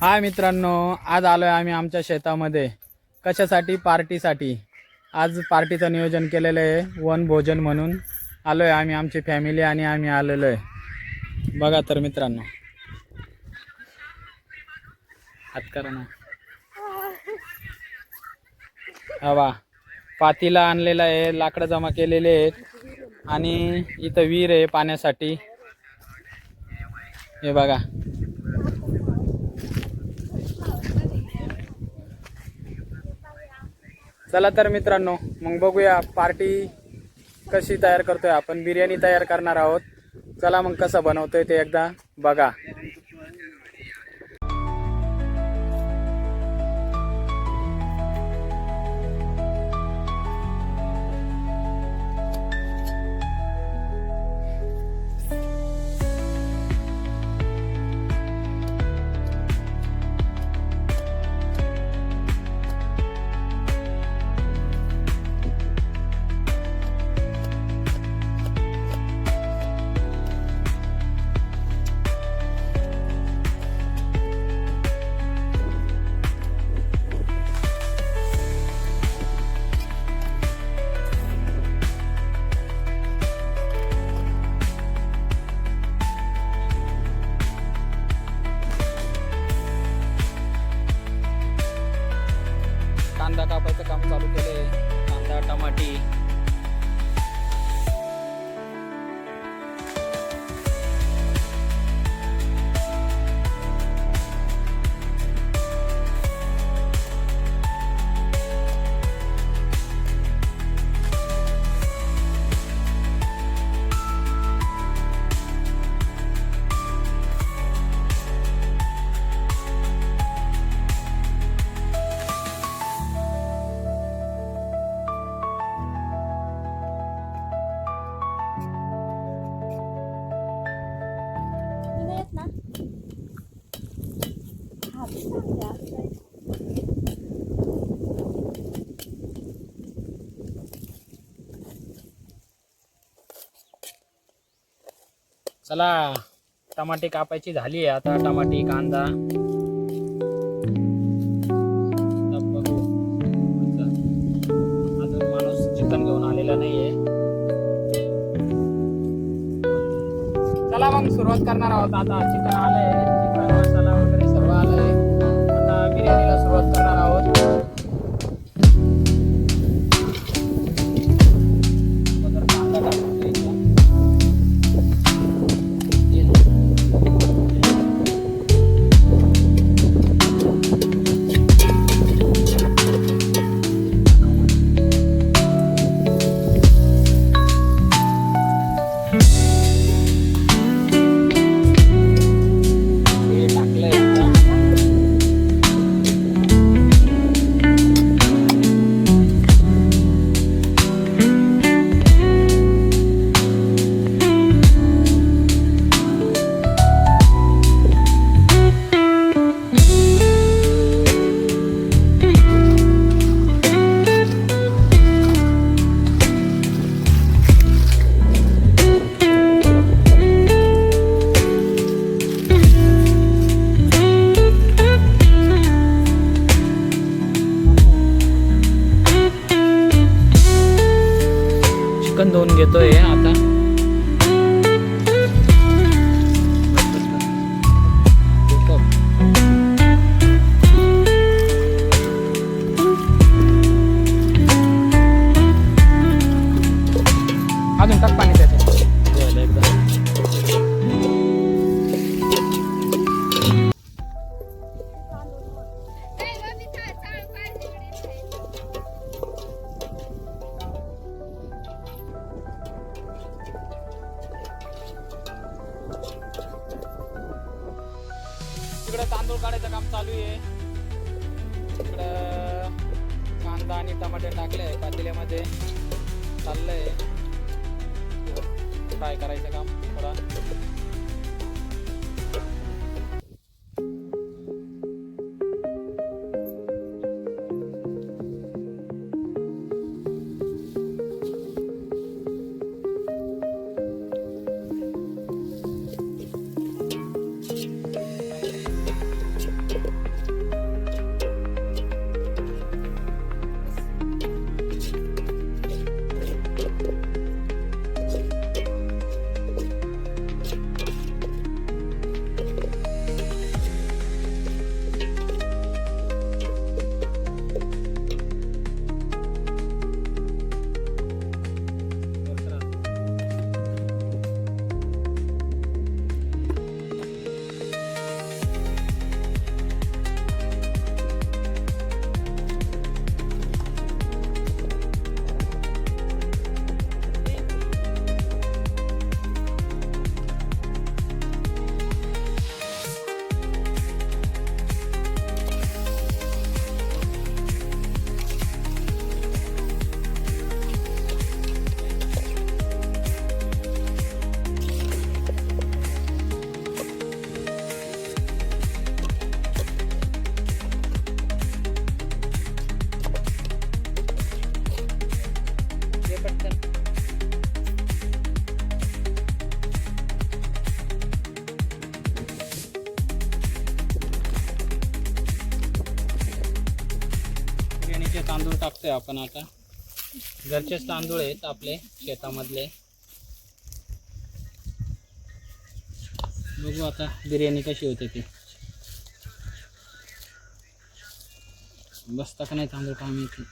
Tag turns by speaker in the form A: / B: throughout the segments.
A: हाय मित्रांनो, आज आलोय आम्ही आमच्या शेतामध्ये. कशासाठी? पार्टीसाठी. आज पार्टीचं नियोजन केलेलं आहे, वनभोजन म्हणून आलोय आम्ही. आमची फॅमिली आणि आम्ही आलेलो आहे. बघा तर मित्रांनो, हात करा ना. हवा पातीला आणलेला आहे, लाकडं जमा केलेले आहेत आणि इथं विहीर आहे पाण्यासाठी. हे बघा. चला तर मित्रांनो, मग बघूया पार्टी कशी तयार करतोय आपण. बिर्याणी तयार करणार आहोत. चला मग कसं बनवतोय ते एकदा बघा. कांदा कापायचं काम चालू केलंय. कांदा, टमाटी. चला, टमाटे कापायची झाली आहे आता. टमाटी, कांदा. बघू, अजून माणूस चिकन घेऊन आलेला नाहीये. चला मग सुरुवात करणार आहोत आता. चिकन आलंय, चिकन मसाला वगैरे सर्व आलंय. आता बिर्याणीला सुरुवात करणार आहोत. कांदा टाकून घ्यायचा. चिकन धुवून घेतोय आता. अजून टाक पाणी त्याच्यात. तिकडे तांदूळ काढायचं काम चालू आहे. इकडं कांदा आणि टमाटे टाकले पातेल्यामध्ये. चाललंय फ्राय करायचं काम थोडा. बिर्याणीचे तांदूळ टाकतोय आपण आता. घरचेच तांदूळ आहेत आपले शेतामधले. बघू आता बिर्याणी कशी होते ती. बसता का नाही तांदूळ काय माहिती.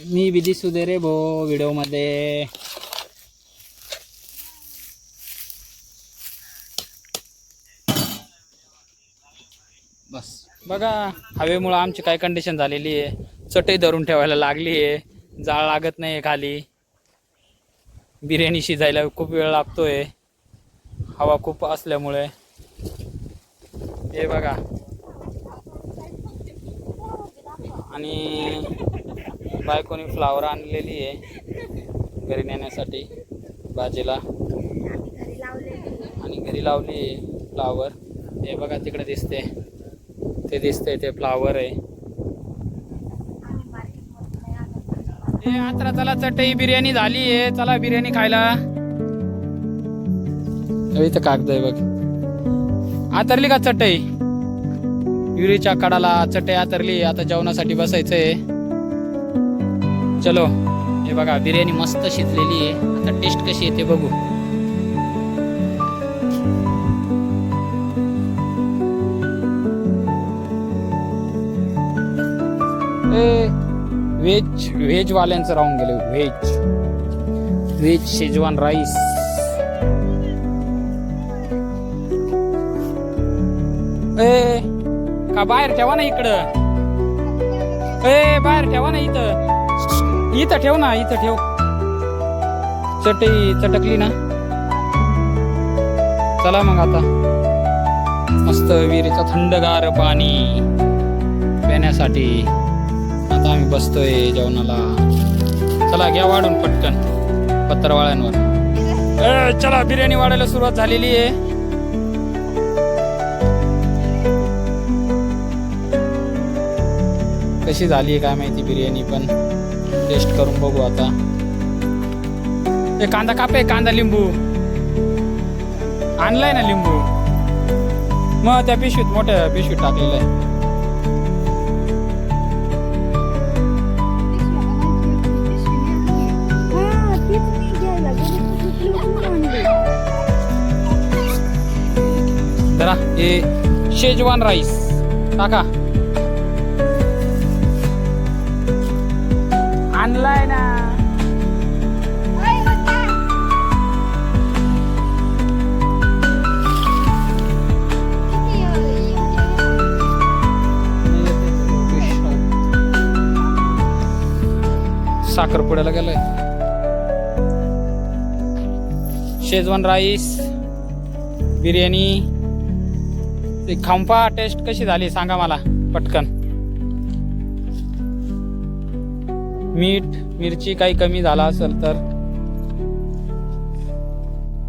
A: मी बी दिसू दे रे भो व्हिडिओ मध्ये. बस बघा हवेमुळे आमची काय कंडिशन झालेली आहे. चटई धरून ठेवायला लागली आहे. जाळ लागत नाही खाली. बिर्याणी शिजायला खूप वेळ लागतोय हवा खूप असल्यामुळे. हे बघा आणि बायकोनी फ्लावर आणलेली आहे घरी नेण्यासाठी भाजीला आणि घरी लावली आहे फ्लावर. हे बघा तिकडे दिसते ते दिसते ते फ्लावर आहे. आता चला चटई बिर्याणी झाली आहे. चला बिर्याणी खायला. इथं कागद आहे बघ. आतरली का चटई. युरीच्या कडाला चटई आतरली. आता जेवणासाठी बसायचंय. चलो. हे बघा बिर्याणी मस्त शिजलेली आहे. आता टेस्ट कशी येते बघू. व्हेज वाल्यांचं राहून गेले. Veg Schezwan rice. का बाहेर ठेवा ना इकडं. बाहेर ठेवा ना इथं ठेव ना. इथं ठेव. चटई चटकली ना. चला मग आता मस्त विहिरीचं थंडगार पाणी पिण्यासाठी आता आम्ही बसतोय जेवणाला. चला घ्या वाढून पटकन पत्रावळ्यांवर. चला बिर्याणी वाढायला सुरुवात झालेली आहे. कशी झाली आहे काय माहिती बिर्याणी पण टेस्ट करून बघू आता. कांदा कापे. कांदा लिंबू आणलाय ना लिंबू. मग त्या पिशवीत मोठ्या पिशवीत टाकलेलं आहे. जरा हे शेजवान राईस टाका. आणलाय ना. साखरपुड्याला गेलाय. शेजवान राईस बिर्याणी खाऊन पहा. टेस्ट कशी झाली सांगा मला पटकन. मीठ मिरची काही कमी झाला असेल तर.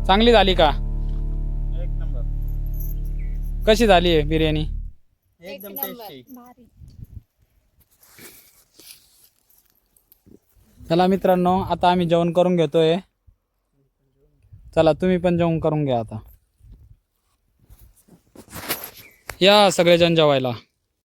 A: चांगली झाली का.
B: एक नंबर.
A: कशी झाली आहे बिर्याणी.
B: एकदम टेस्टी.
A: चला मित्रांनो आता आम्ही जेवण करून घेतोय. चला तुम्ही पण जेवण करून घ्या आता. या सगळेजण जेवायला.